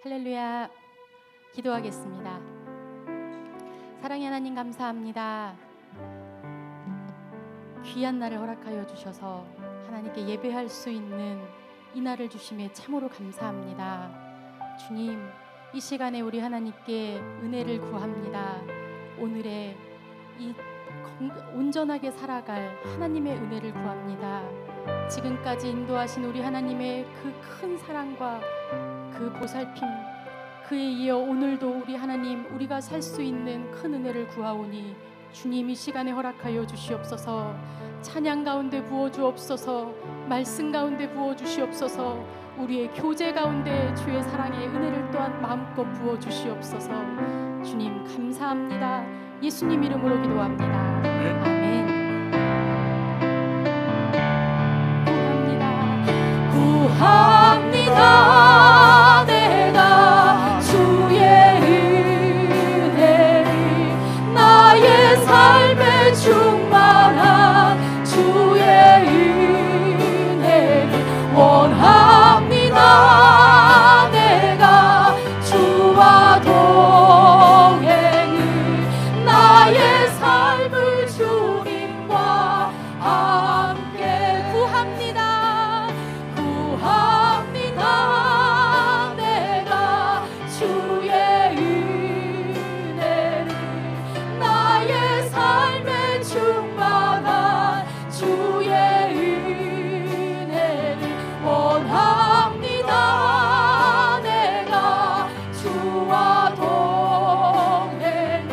할렐루야. 기도하겠습니다. 사랑의 하나님 감사합니다. 귀한 날을 허락하여 주셔서 하나님께 예배할 수 있는 이 날을 주심에 참으로 감사합니다. 주님, 이 시간에 우리 하나님께 은혜를 구합니다. 오늘의 이 온전하게 살아갈 하나님의 은혜를 구합니다. 지금까지 인도하신 우리 하나님의 그 큰 사랑과 그 보살핌, 그에 이어 오늘도 우리 하나님, 우리가 살 수 있는 큰 은혜를 구하오니 주님 이 시간에 허락하여 주시옵소서. 찬양 가운데 부어주옵소서. 말씀 가운데 부어주시옵소서. 우리의 교제 가운데 주의 사랑의 은혜를 또한 마음껏 부어주시옵소서. 주님 감사합니다. 예수님 이름으로 기도합니다. 아멘. 구합니다. 내가 주의 은혜를, 나의 삶에 충만한 주의 은혜를 원합니다. 내가 주와 동행을, 나의 삶을 주님과 함께 구합니다. 구합니다. 내가 주의 은혜를, 나의 삶에 충만한 주의 은혜를 원합니다. 내가 주와 동행을,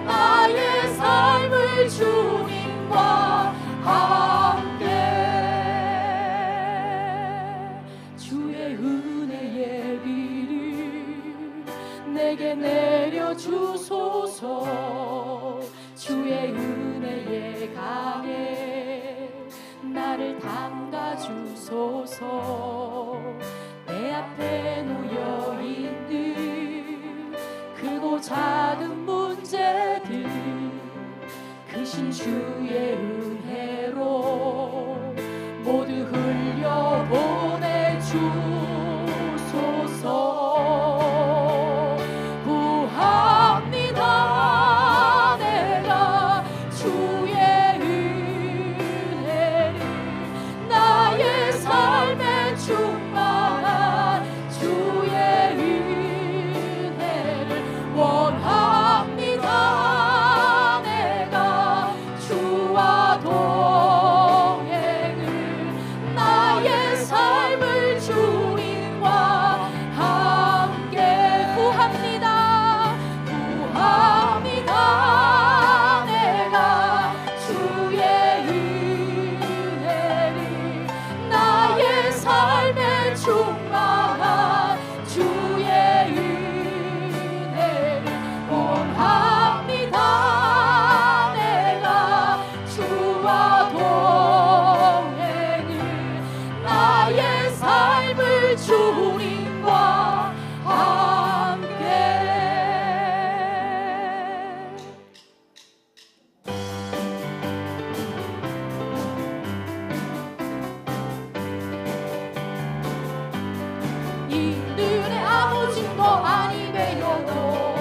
나의 삶을 주님과 함께 주의 은혜의 비를 내게 내려주소서. 주의 은혜의 강에 나를 담가주소서. 내 앞에 놓여있는 크고 작은 문제들 크신 주의 은혜로 모두 흘려보내주소서. 구합니다. 내가 주의 은혜를, 나의 삶에 충만한 주의 은혜를 원합니다. 내가 주와 동행을, 나의 삶을 주님과 함께 구합니다. 구합니다. 내가 주의 은혜를, 나의 삶에 충만한 주의 은혜를 원합니다. 내가 주와 동행을, 나의 삶을 주님과 함께. 이들의 아무 증거 아니 배려도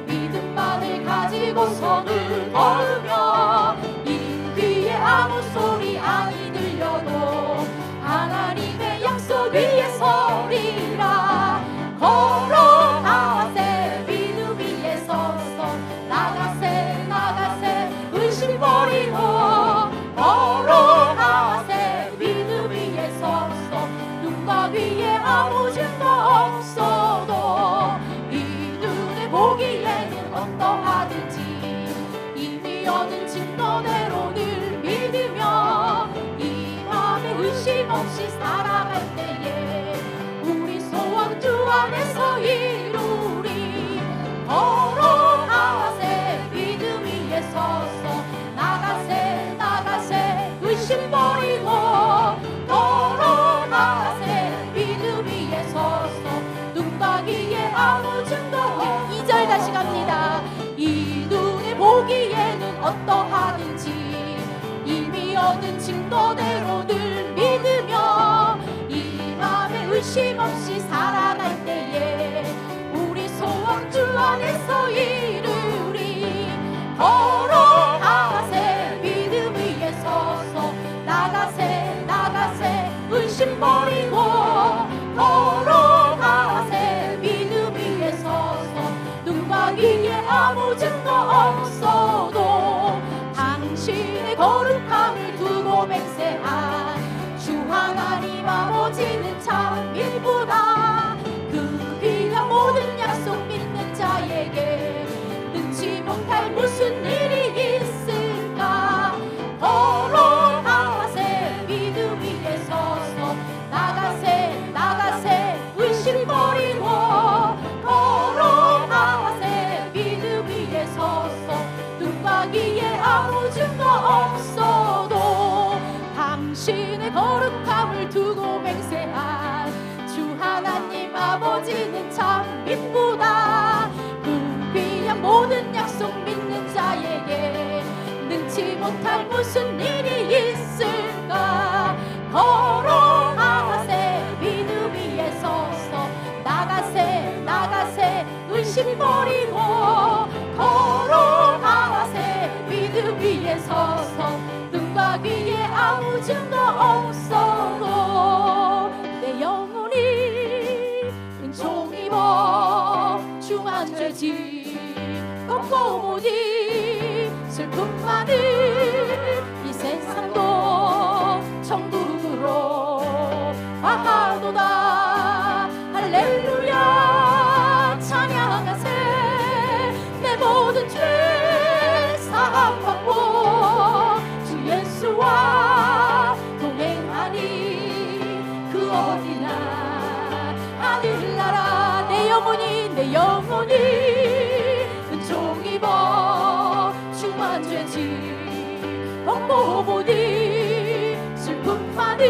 믿음만을 가지고서는 걸으며, 이 귀에 아무 소리 아니 들려도 하나님의 약속 위에 서리라. 걸어가세 믿음 위에 서서, 나가세 나가세 의심 버리고, 걸어가세 믿음 위에 서서, 눈과 귀에 아무 증거 없어도 이 눈에 보기에는 어떠하든지 이미 얻은 증거대로 늘 믿으며, 이 맘에 의심 없이 살아갈 때에 우리 소원 주 안에서 이루리. 걸어가세 믿음 위에 서서, 나가세 나가세 의심 버리고, 걸어가세 믿음 위에 서서, 눈과 귀에 아무 증거 없. 2절 다시 갑니다. 이 눈에 보기에는 어떠하든지 이미 얻은 증거대로 늘 믿으며, 이 맘에 의심 없이 살아갈 때에 의심 버리고 걸어가세. 믿음 위에 서서 눈과 귀에 아무 증거 없어도 당신의 거룩함을 두고 맹세한 주 하나님 아버지는 참 일부다. 그 귀한 모든 약속 믿는 자에게 능치 못할 무슨 일이 있을까. 걸어가세. 믿음 위에 서서 나가세. 나가세. 의심 버리고 걸어가세. 믿음 위에 서서 눈과 귀에 아무 증거 없어도 당신의 거룩함을 두고 맹세한 주 하나님 아버지는 참 이쁘다. 그 귀한 모든 약속 믿는 자에게 능치 못할 무슨 일이 있을까. 걸어가세. 믿음 위에 서서 나가세. 나가세. 의심 버리고 걸어가세. 믿음 위에 서서 눈과 귀에 아무 증거 없어도 내 영혼이 은총 입어 중한 죄지 꺾고 보니 슬픔 많은 이 세상도 천국으로 가하도다. 할렐루야 찬양하세. 내 모든 죄 사함받고 주 예수와 동행하니 그 어디나 하늘나라. 내 영혼이 은총 입어 중한 죄지 걷고 보니 슬픔 많은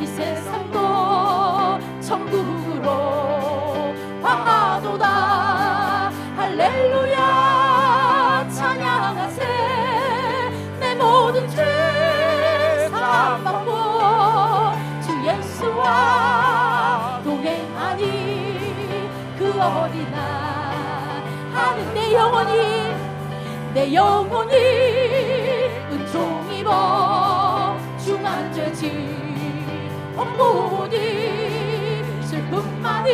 이 세상도 천국으로 가하도다. 할렐루야 찬양하세. 내 모든 죄 사함받고 주 예수와 동행하니 그 어디나 하는 내 영혼이 은총 입어 중한 죄지 걷고 보니 슬픔 많은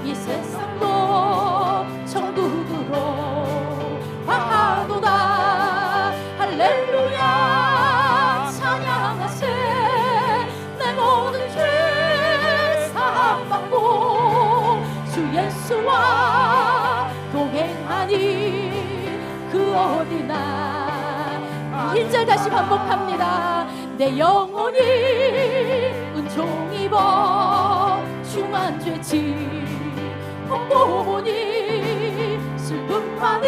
이 세상도 천국으로 가하도다. 할렐루야 찬양하세. 내 모든 죄 사함받고 주 예수와 동행하니 그 어디나. 1절 다시 반복합니다. 내 영혼이 은총 입어 중한 죄지 걷고 보니 슬픔 많은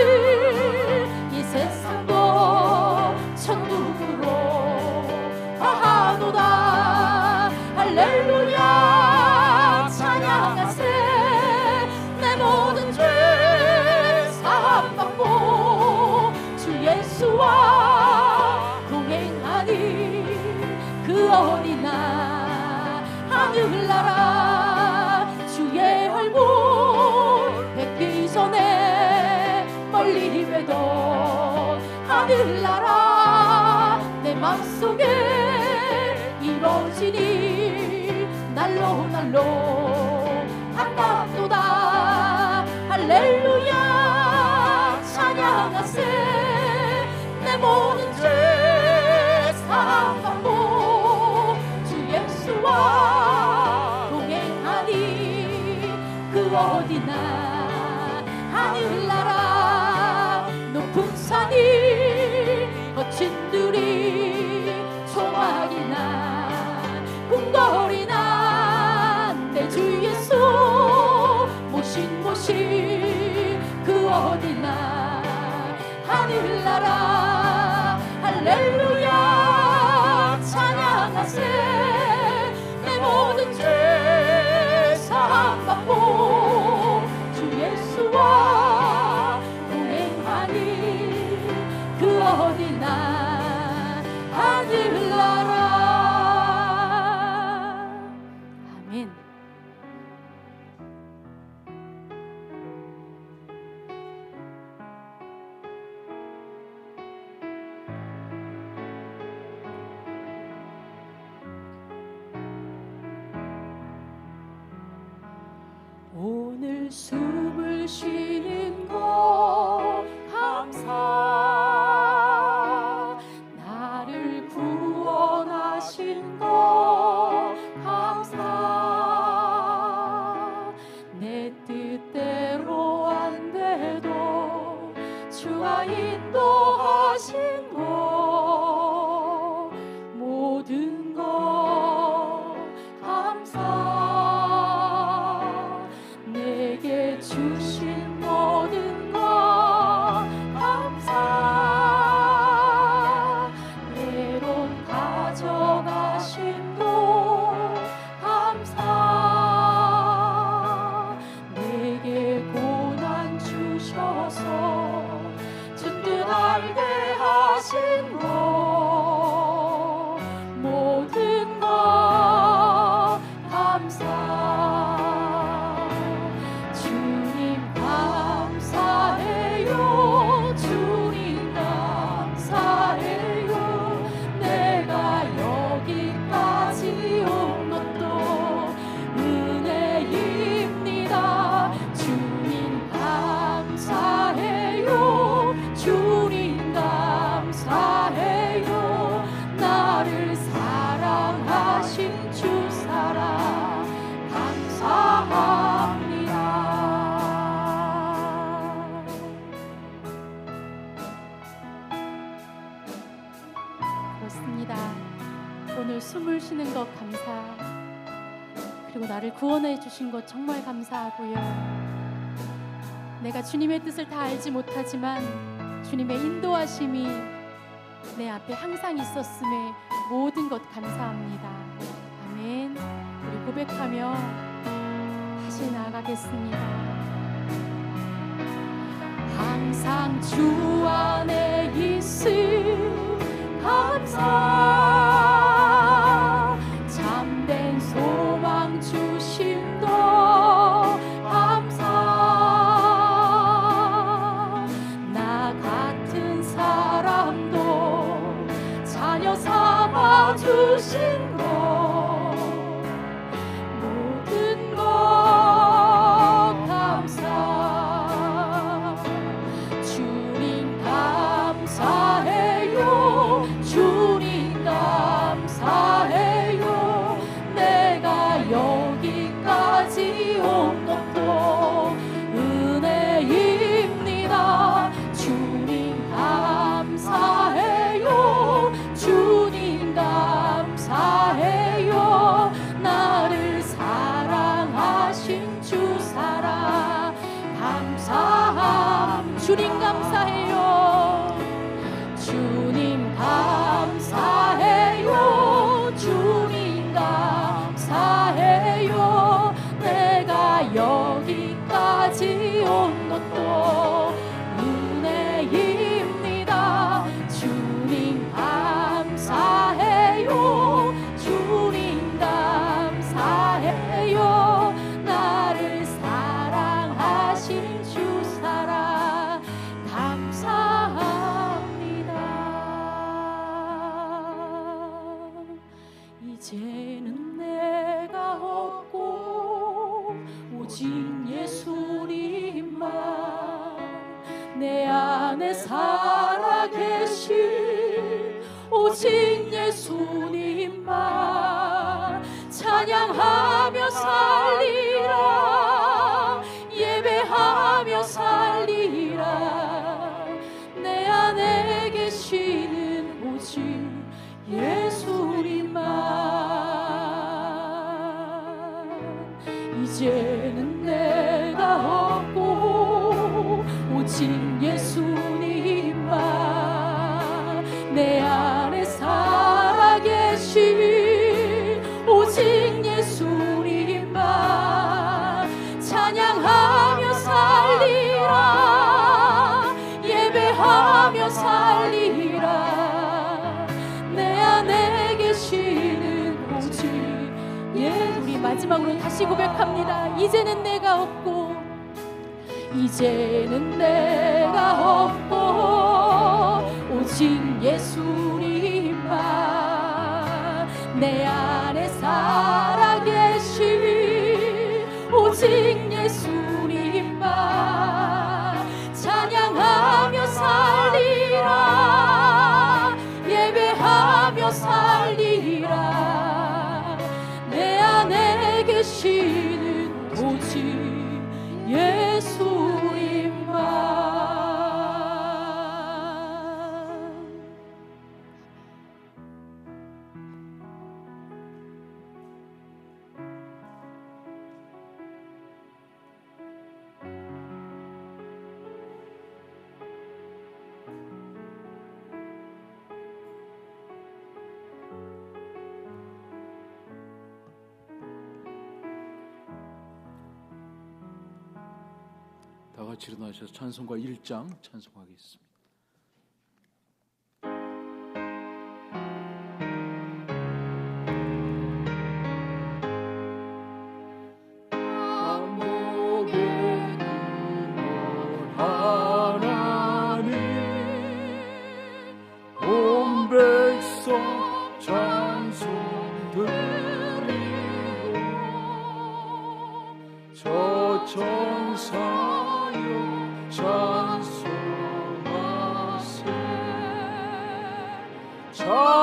이 세상도 천국으로 가하도다. 할렐루야 찬양하세. 내 모든 죄 사함받고 주 예수와 동행하니 그 어디나 하늘나라. 주의 얼굴 뵙기 전에 멀리 외도 하늘나라. 내 맘속에 이루어지니 날로 반갑도다. 할렐루야 찬양하세. 내 모든 죄 사함받고 주 예수와 동행하니 그 어디나 하늘나라. 높은 산이 거친 들이 조막이나 궁궐이나 내 주 예수 모신 그 어디나 하늘나라. 할렐루야 찬양하세. 내 모든 죄 사함받고 주 예수와 동행하니 그 어디나 하늘나라. 아멘. 오늘 숨을 쉬는 것 감사, 나를 구원하신 것 감사, 내 뜻대로 안 돼도 주가 인도하신 것 모든 것 감사, 내게 주신 모든 것 감사, 내론 가져가심도 감사, 내게 고난 주셔서 주 뜻 알게 하신 것 모든 것 감사, 주님 감사해요, 주님 감사해요, 내가 여기까지 온 것도 은혜입니다. 주님 감사해요, 주님 감사해요, 나를 사랑하신 주 사랑 감사합니다. 그렇습니다. 오늘 숨을 쉬는 것 감사, 그리고 나를 구원해 주신 것 정말 감사하고요. 내가 주님의 뜻을 다 알지 못하지만 주님의 인도하심이 내 앞에 항상 있었음에 모든 것 감사합니다. 아멘. 우리 고백하며 다시 나아가겠습니다. 항상 주 안에 있음 감사, 참된 소망 주심도 감사, 나 같은 사람도 자녀 삼아 주신 것 모든 것 감사, 주님 감사해요, 주님 감사해요, 내가 여기까지 온 것도 은혜입니다. 주님 감사해요, 주님 감사해요, 나를 사랑하신 주 사랑 감사함. 주님 감사해요, 주님 감사해요, 주님 감사해요, 내가 여기까지 온 것도 은혜입니다. 주님 감사해요, 주님 감사해요, 나를 사랑하신 주 사랑 감사합니다. 이제는 내가 없고 오직 예수님만 내 안에 살아계신 오직 예수님만 찬양하며 살리라, 예배하며 살리라, 내 안에 계시는 오직 예수님만. 이제는 내가 없고 오직 예수님만 내 안에 살아계신 오직 예수님만 찬양하며 살리라, 예배하며 살리라, 내 안에 계시는 오직 예수. 우리 마지막으로 다시 고백합니다. 이제는 내가 없고 이제는 내가 없고 오직 예수님만 내 안에 살아계신 오직 예수 계시는 오직 예수님만. 다 같이 일어나셔서 찬송가 1장 찬송하겠습니다.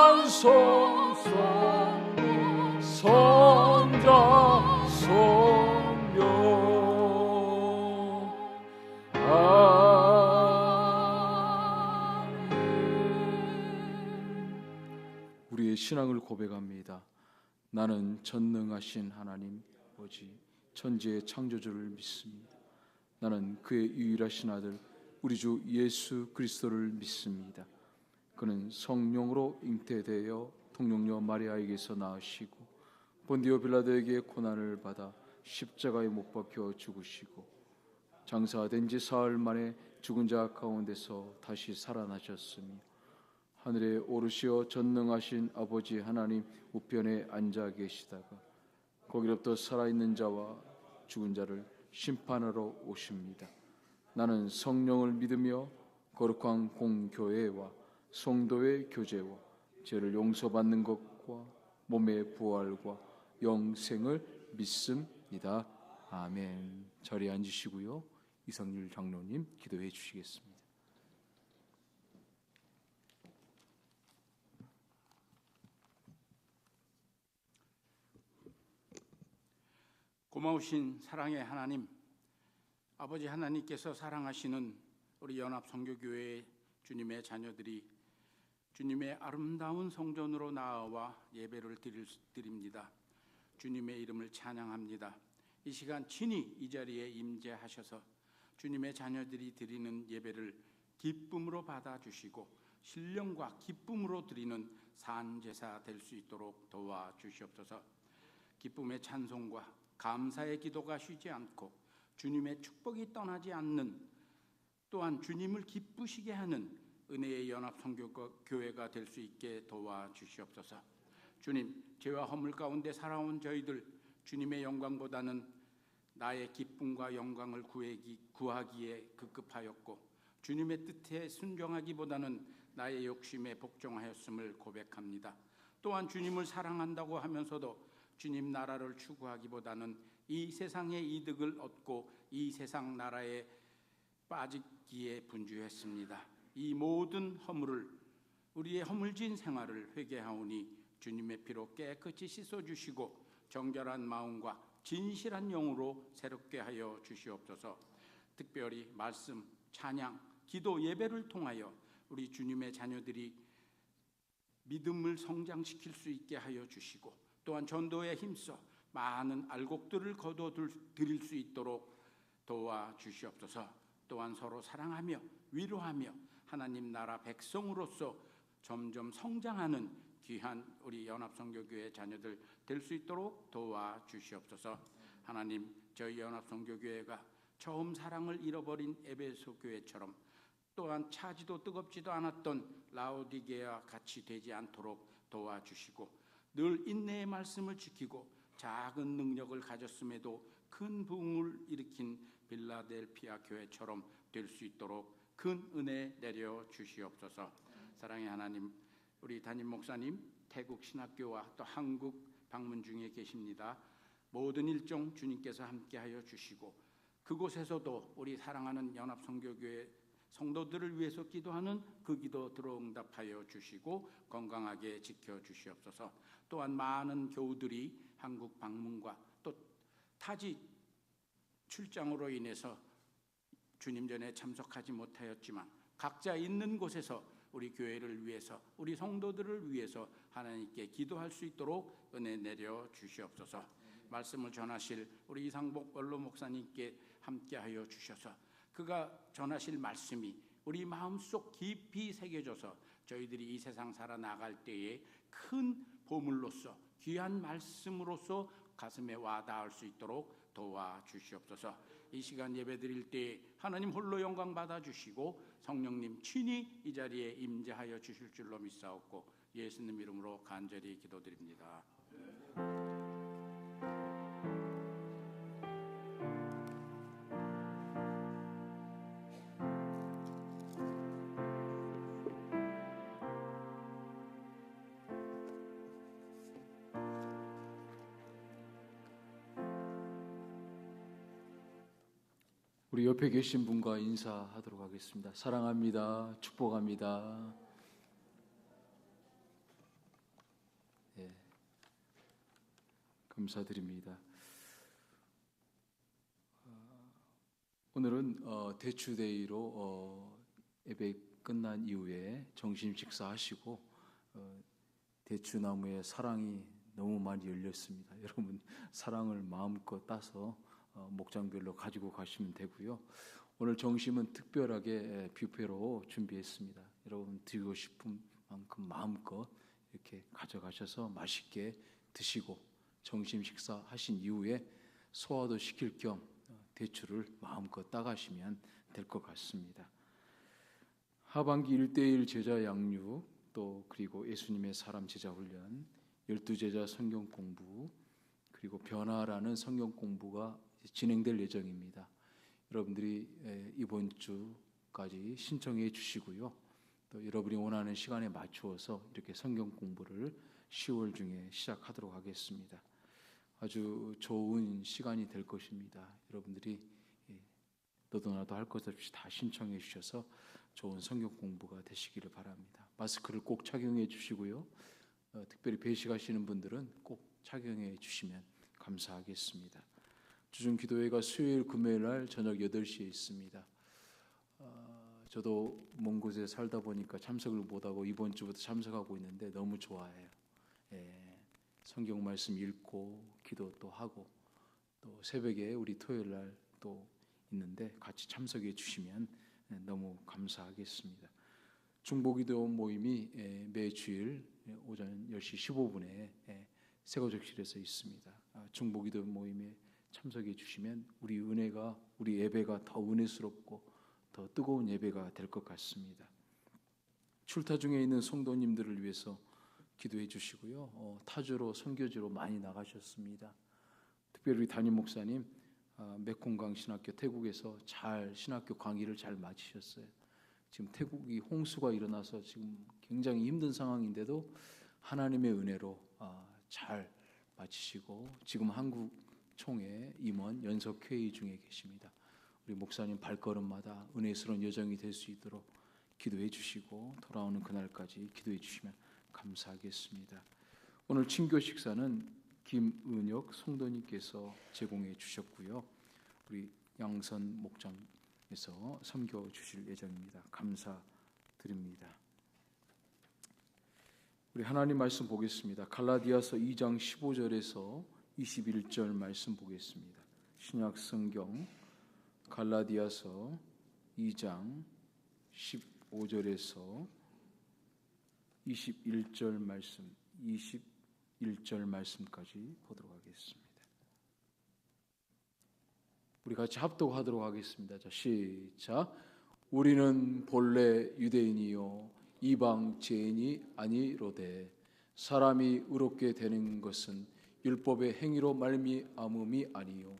찬송 성자 성령 아멘. 우리의 신앙을 고백합니다. 나는 전능하신 하나님 아버지 천지의 창조주를 믿습니다. 나는 그의 유일하신 아들 우리 주 예수 그리스도를 믿습니다. 그는 성령으로 잉태되어 통용녀 마리아에게서 나으시고 본디오 빌라도에게 고난을 받아 십자가에 못 박혀 죽으시고 장사된 지 사흘 만에 죽은 자 가운데서 다시 살아나셨으며 하늘에 오르시어 전능하신 아버지 하나님 우편에 앉아 계시다가 거기로부터 살아있는 자와 죽은 자를 심판하러 오십니다. 나는 성령을 믿으며 거룩한 공교회와 성도의 교제와 죄를 용서받는 것과 몸의 부활과 영생을 믿습니다. 아멘. 자리에 앉으시고요. 이상률 장로님 기도해 주시겠습니다. 고마우신 사랑의 하나님, 아버지 하나님께서 사랑하시는 우리 연합선교교회의 주님의 자녀들이 주님의 아름다운 성전으로 나아와 예배를 드립니다. 주님의 이름을 찬양합니다. 이 시간 친히 이 자리에 임재하셔서 주님의 자녀들이 드리는 예배를 기쁨으로 받아주시고 신령과 기쁨으로 드리는 산제사 될 수 있도록 도와주시옵소서. 기쁨의 찬송과 감사의 기도가 쉬지 않고 주님의 축복이 떠나지 않는, 또한 주님을 기쁘시게 하는 은혜의 연합선교교회가 될 수 있게 도와주시옵소서. 주님, 죄와 허물 가운데 살아온 저희들 주님의 영광보다는 나의 기쁨과 영광을 구하기에 급급하였고 주님의 뜻에 순종하기보다는 나의 욕심에 복종하였음을 고백합니다. 또한 주님을 사랑한다고 하면서도 주님 나라를 추구하기보다는 이 세상의 이득을 얻고 이 세상 나라에 빠지기에 분주했습니다. 이 모든 허물을, 우리의 허물진 생활을 회개하오니 주님의 피로 깨끗이 씻어주시고 정결한 마음과 진실한 영으로 새롭게 하여 주시옵소서. 특별히 말씀, 찬양, 기도, 예배를 통하여 우리 주님의 자녀들이 믿음을 성장시킬 수 있게 하여 주시고 또한 전도에 힘써 많은 알곡들을 거둬들일 수 있도록 도와주시옵소서. 또한 서로 사랑하며 위로하며 하나님 나라 백성으로서 점점 성장하는 귀한 우리 연합선교교회 자녀들 될 수 있도록 도와주시옵소서. 하나님, 저희 연합선교교회가 처음 사랑을 잃어버린 에베소 교회처럼 또한 차지도 뜨겁지도 않았던 라오디게와 같이 되지 않도록 도와주시고 늘 인내의 말씀을 지키고 작은 능력을 가졌음에도 큰 부흥을 일으킨 빌라델피아 교회처럼 될 수 있도록 큰 은혜 내려 주시옵소서. 사랑의 하나님, 우리 담임 목사님 태국 신학교와 또 한국 방문 중에 계십니다. 모든 일정 주님께서 함께하여 주시고 그곳에서도 우리 사랑하는 연합선교교회 성도들을 위해서 기도하는 그 기도 들어응답하여 주시고 건강하게 지켜주시옵소서. 또한 많은 교우들이 한국 방문과 또 타지 출장으로 인해서 주님 전에 참석하지 못하였지만 각자 있는 곳에서 우리 교회를 위해서, 우리 성도들을 위해서 하나님께 기도할 수 있도록 은혜 내려 주시옵소서. 말씀을 전하실 우리 이상복 원로 목사님께 함께하여 주셔서 그가 전하실 말씀이 우리 마음속 깊이 새겨져서 저희들이 이 세상 살아나갈 때에 큰 보물로서, 귀한 말씀으로서 가슴에 와닿을 수 있도록 도와주시옵소서. 이 시간 예배드릴 때 하나님 홀로 영광 받아주시고 성령님 친히 이 자리에 임재하여 주실 줄로 믿사옵고 예수님 이름으로 간절히 기도드립니다. 우리 옆에 계신 분과 인사하도록 하겠습니다. 사랑합니다. 축복합니다. 예, 감사드립니다. 오늘은 대추데이로 예배 끝난 이후에 점심 식사하시고 대추나무에 사랑이 너무 많이 열렸습니다. 여러분 사랑을 마음껏 따서 목장별로 가지고 가시면 되고요. 오늘 점심은 특별하게 뷔페로 준비했습니다. 여러분 드리고 싶은 만큼 마음껏 이렇게 가져가셔서 맛있게 드시고 점심 식사하신 이후에 소화도 시킬 겸 대추를 마음껏 따가시면 될 것 같습니다. 하반기 1:1 제자 양육, 또 그리고 예수님의 사람 제자 훈련, 12제자 성경 공부, 그리고 변화라는 성경 공부가 진행될 예정입니다. 여러분들이 이번 주까지 신청해 주시고요. 또 여러분이 원하는 시간에 맞추어서 이렇게 성경 공부를 10월 중에 시작하도록 하겠습니다. 아주 좋은 시간이 될 것입니다. 여러분들이 너도 나도 할 것 없이 다 신청해 주셔서 좋은 성경 공부가 되시기를 바랍니다. 마스크를 꼭 착용해 주시고요. 특별히 배식하시는 분들은 꼭 착용해 주시면 감사하겠습니다. 주중 기도회가 수요일 금요일 날 저녁 8시에 있습니다. 저도 먼 곳에 살다 보니까 참석을 못하고 이번 주부터 참석하고 있는데 너무 좋아해요. 성경 말씀 읽고 기도 또 하고 또 새벽에 우리 토요일 날 또 있는데 같이 참석해 주시면 너무 감사하겠습니다. 중보기도 모임이 매주일 오전 10시 15분에 새거적실에서 있습니다. 중보기도 모임에 참석해 주시면 우리 은혜가, 우리 예배가 더 은혜스럽고 더 뜨거운 예배가 될 것 같습니다. 출타 중에 있는 성도님들을 위해서 기도해 주시고요. 타주로 선교지로 많이 나가셨습니다. 특별히 우리 담임 목사님 메콩강 신학교 태국에서 잘 신학교 강의를 잘 마치셨어요. 지금 태국이 홍수가 일어나서 지금 굉장히 힘든 상황인데도 하나님의 은혜로 잘 마치시고 지금 한국 총회 임원 연석회의 중에 계십니다. 우리 목사님 발걸음마다 은혜스러운 여정이 될 수 있도록 기도해 주시고 돌아오는 그날까지 기도해 주시면 감사하겠습니다. 오늘 친교 식사는 김은혁 성도님께서 제공해 주셨고요. 우리 양선 목장에서 섬겨 주실 예정입니다. 감사드립니다. 우리 하나님 말씀 보겠습니다. 갈라디아서 2장 15절에서 21절 말씀 보겠습니다. 신약 성경 갈라디아서 2장 15절에서 21절 말씀, 21절 말씀까지 보도록 하겠습니다. 우리 같이 합독하도록 하겠습니다. 자, 시작. 우리는 본래 유대인이요 이방 죄인이 아니로되 사람이 의롭게 되는 것은 율법의 행위로 말미암음이 아니요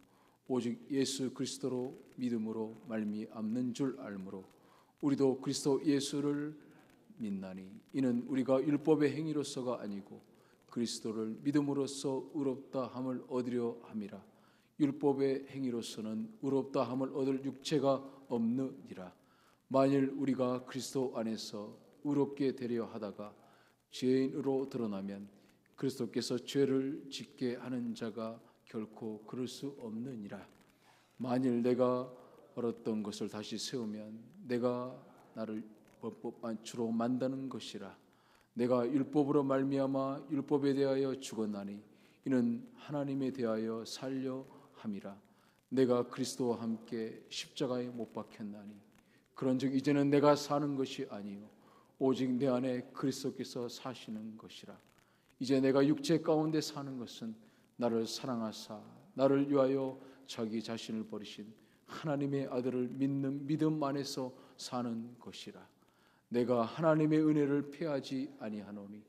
오직 예수 그리스도로 믿음으로 말미암는 줄 알므로 우리도 그리스도 예수를 믿나니 이는 우리가 율법의 행위로서가 아니고 그리스도를 믿음으로써 의롭다 함을 얻으려 함이라. 율법의 행위로서는 의롭다 함을 얻을 육체가 없느니라. 만일 우리가 그리스도 안에서 의롭게 되려 하다가 죄인으로 드러나면 그리스도께서 죄를 짓게 하는 자가 결코 그럴 수 없느니라. 만일 내가 벌었던 것을 다시 세우면 내가 나를 법반주로 만드는 것이라. 내가 율법으로 말미암아 율법에 대하여 죽었나니 이는 하나님에 대하여 살려 함이라. 내가 그리스도와 함께 십자가에 못 박혔나니 그런즉 이제는 내가 사는 것이 아니요 오직 내 안에 그리스도께서 사시는 것이라. 이제 내가 육체 가운데 사는 것은 나를 사랑하사 나를 위하여 자기 자신을 버리신 하나님의 아들을 믿는 믿음 안에서 사는 것이라. 내가 하나님의 은혜를 패하지 아니하노니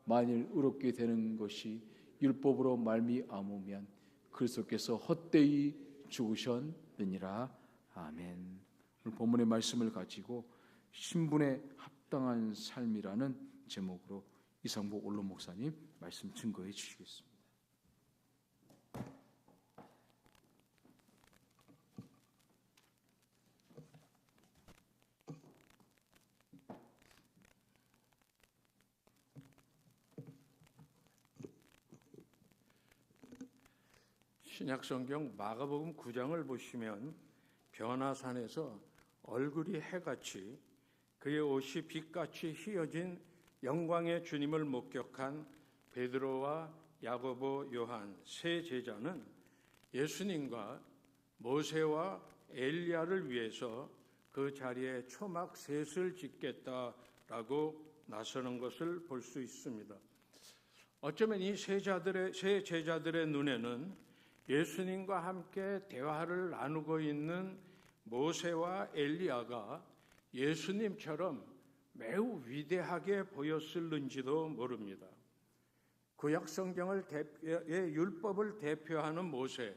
만일 의롭게 되는 것이 율법으로 말미암으면 그리스도께서 헛되이 죽으셨느니라. 아멘. 오늘 본문의 말씀을 가지고 신분에 합당한 삶이라는 제목으로 이상복 원로 목사님 말씀 증거해 주시겠습니다. 신약성경 마가복음 9장을 보시면 변화산에서 얼굴이 해같이 그의 옷이 빛같이 휘어진 영광의 주님을 목격한 베드로와 야고보, 요한 세 제자는 예수님과 모세와 엘리야를 위해서 그 자리에 초막 셋을 짓겠다라고 나서는 것을 볼 수 있습니다. 어쩌면 이 세 제자들의 눈에는 예수님과 함께 대화를 나누고 있는 모세와 엘리야가 예수님처럼 매우 위대하게 보였을는지도 모릅니다. 구약 성경의 율법을 대표하는 모세,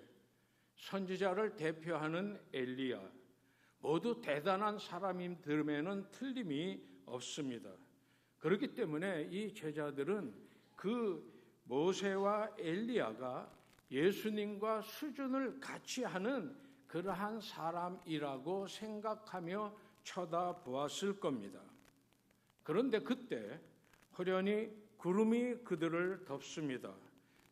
선지자를 대표하는 엘리야, 모두 대단한 사람임들에는 틀림이 없습니다. 그렇기 때문에 이 제자들은 그 모세와 엘리야가 예수님과 수준을 같이 하는 그러한 사람이라고 생각하며 쳐다보았을 겁니다. 그런데 그때 호련히 구름이 그들을 덮습니다.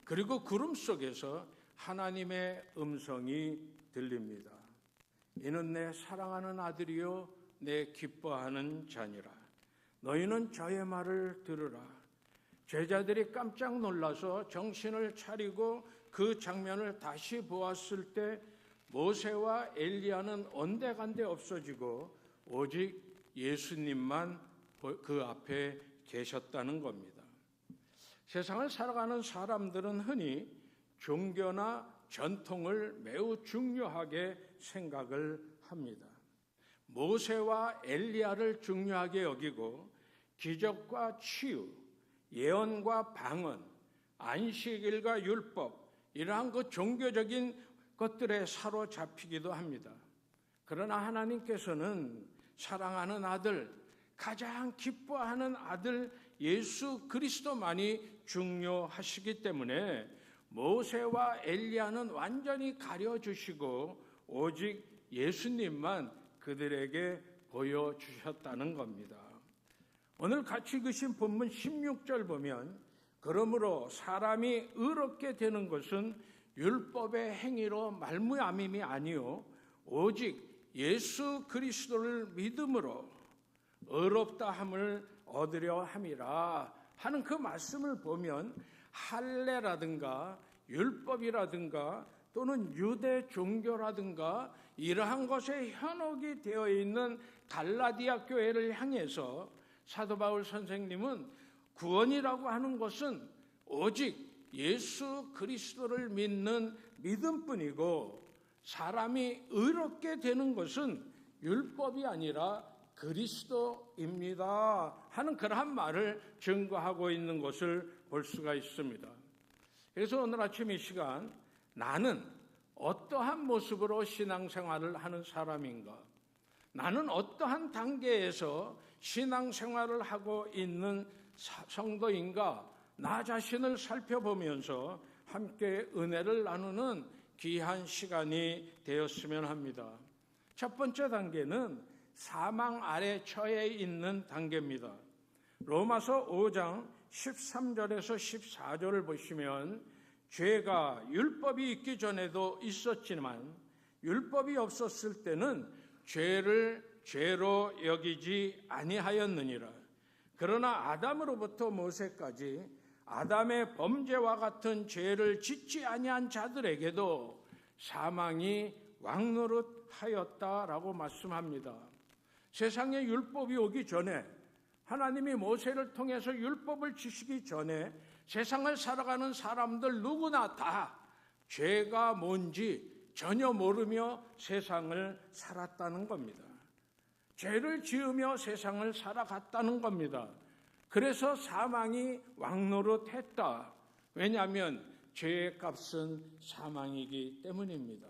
그리고 구름 속에서 하나님의 음성이 들립니다. 이는 내 사랑하는 아들이요 내 기뻐하는 자니라. 너희는 저의 말을 들으라. 제자들이 깜짝 놀라서 정신을 차리고 그 장면을 다시 보았을 때 모세와 엘리야는 온데간데 없어지고 오직 예수님만 그 앞에 계셨다는 겁니다. 세상을 살아가는 사람들은 흔히 종교나 전통을 매우 중요하게 생각을 합니다. 모세와 엘리야를 중요하게 여기고 기적과 치유, 예언과 방언, 안식일과 율법 이러한 그 종교적인 것들에 사로잡히기도 합니다. 그러나 하나님께서는 사랑하는 아들, 가장 기뻐하는 아들 예수 그리스도만이 중요하시기 때문에 모세와 엘리야는 완전히 가려주시고 오직 예수님만 그들에게 보여주셨다는 겁니다. 오늘 같이 읽으신 본문 16절 보면 그러므로 사람이 의롭게 되는 것은 율법의 행위로 말미암음이 아니요 오직 예수 그리스도를 믿음으로 의롭다 함을 얻으려 함이라 하는 그 말씀을 보면 할례라든가 율법이라든가 또는 유대 종교라든가 이러한 것에 현혹이 되어 있는 갈라디아 교회를 향해서 사도 바울 선생님은 구원이라고 하는 것은 오직 예수 그리스도를 믿는 믿음뿐이고 사람이 의롭게 되는 것은 율법이 아니라 그리스도입니다 하는 그러한 말을 증거하고 있는 것을 볼 수가 있습니다. 그래서 오늘 아침 이 시간 나는 어떠한 모습으로 신앙생활을 하는 사람인가? 나는 어떠한 단계에서 신앙생활을 하고 있는 성도인가? 나 자신을 살펴보면서 함께 은혜를 나누는 귀한 시간이 되었으면 합니다. 첫 번째 단계는 사망 아래 처해 있는 단계입니다. 로마서 5장 13절에서 14절을 보시면 죄가 율법이 있기 전에도 있었지만 율법이 없었을 때는 죄를 죄로 여기지 아니하였느니라. 그러나 아담으로부터 모세까지 아담의 범죄와 같은 죄를 짓지 아니한 자들에게도 사망이 왕노릇하였다라고 말씀합니다. 세상에 율법이 오기 전에, 하나님이 모세를 통해서 율법을 주시기 전에 세상을 살아가는 사람들 누구나 다 죄가 뭔지 전혀 모르며 세상을 살았다는 겁니다. 죄를 지으며 세상을 살아갔다는 겁니다. 그래서 사망이 왕노릇했다. 왜냐하면 죄의 값은 사망이기 때문입니다.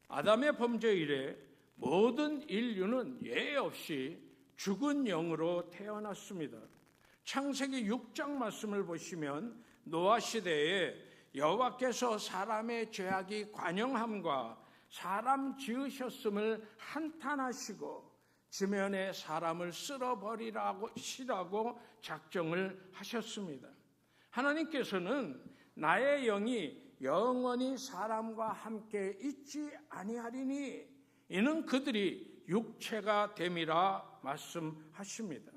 아담의 범죄 이래 모든 인류는 예외 없이 죽은 영으로 태어났습니다. 창세기 6장 말씀을 보시면 노아 시대에 여호와께서 사람의 죄악이 관영함과 사람 지으셨음을 한탄하시고 지면에 사람을 쓸어버리라고 작정을 하셨습니다. 하나님께서는 나의 영이 영원히 사람과 함께 있지 아니하리니 이는 그들이 육체가 됨이라 말씀하십니다.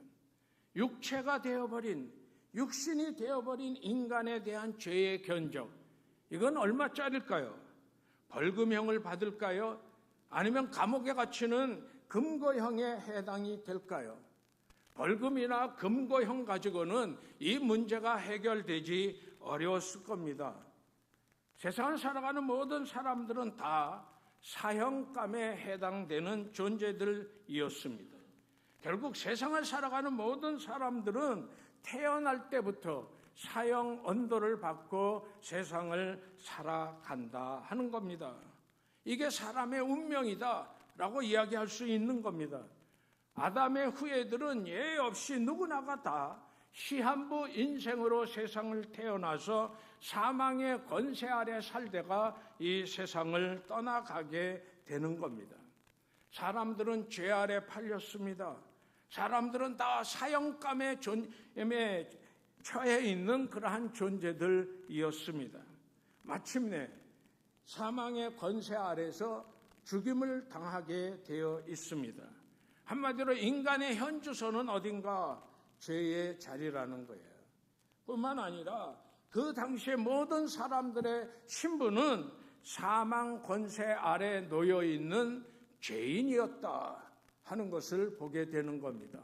육체가 되어버린, 육신이 되어버린 인간에 대한 죄의 견적, 이건 얼마짜릴까요? 벌금형을 받을까요? 아니면 감옥에 갇히는 금고형에 해당이 될까요? 벌금이나 금고형 가지고는 이 문제가 해결되지 어려웠을 겁니다. 세상을 살아가는 모든 사람들은 다 사형감에 해당되는 존재들이었습니다. 결국 세상을 살아가는 모든 사람들은 태어날 때부터 사형 언도를 받고 세상을 살아간다 하는 겁니다. 이게 사람의 운명이다 라고 이야기할 수 있는 겁니다. 아담의 후예들은 예외 없이 누구나가 다 시한부 인생으로 세상을 태어나서 사망의 권세 아래 살다가 이 세상을 떠나가게 되는 겁니다. 사람들은 죄 아래 팔렸습니다. 사람들은 다 사형감에 처해 있는 그러한 존재들이었습니다. 마침내 사망의 권세 아래서 죽임을 당하게 되어 있습니다. 한마디로 인간의 현주소는 어딘가 죄의 자리라는 거예요. 뿐만 아니라 그 당시에 모든 사람들의 신분은 사망 권세 아래 놓여 있는 죄인이었다 하는 것을 보게 되는 겁니다.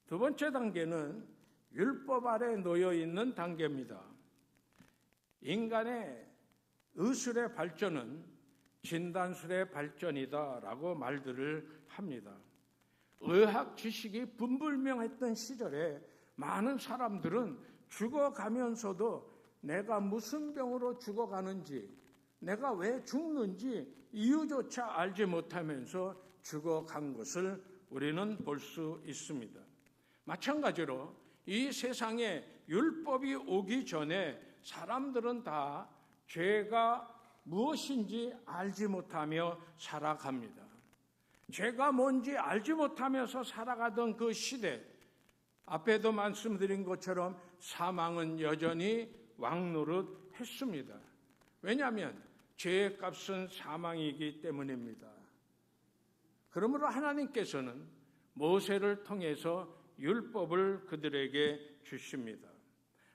두 번째 단계는 율법 아래 놓여 있는 단계입니다. 인간의 의술의 발전은 진단술의 발전이다라고 말들을 합니다. 의학 지식이 분불명했던 시절에 많은 사람들은 죽어가면서도 내가 무슨 병으로 죽어가는지, 내가 왜 죽는지 이유조차 알지 못하면서 죽어간 것을 우리는 볼 수 있습니다. 마찬가지로 이 세상에 율법이 오기 전에 사람들은 다 죄가 무엇인지 알지 못하며 살아갑니다. 죄가 뭔지 알지 못하면서 살아가던 그 시대, 앞에도 말씀드린 것처럼 사망은 여전히 왕노릇했습니다. 왜냐하면 죄의 값은 사망이기 때문입니다. 그러므로 하나님께서는 모세를 통해서 율법을 그들에게 주십니다.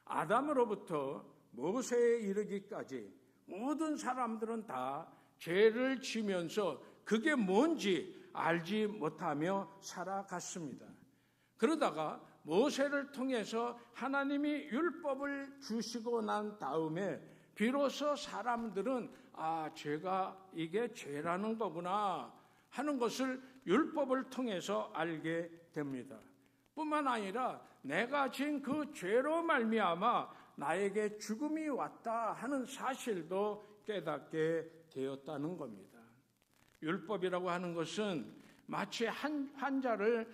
아담으로부터 모세에 이르기까지 모든 사람들은 다 죄를 지면서 그게 뭔지 알지 못하며 살아갔습니다. 그러다가 모세를 통해서 하나님이 율법을 주시고 난 다음에 비로소 사람들은 죄가 이게 죄라는 거구나 하는 것을 율법을 통해서 알게 됩니다. 뿐만 아니라 내가 지은 그 죄로 말미암아 나에게 죽음이 왔다 하는 사실도 깨닫게 되었다는 겁니다. 율법이라고 하는 것은 마치 한 환자를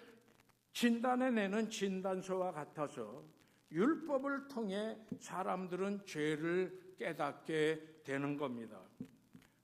진단해내는 진단서와 같아서 율법을 통해 사람들은 죄를 깨닫게 되는 겁니다.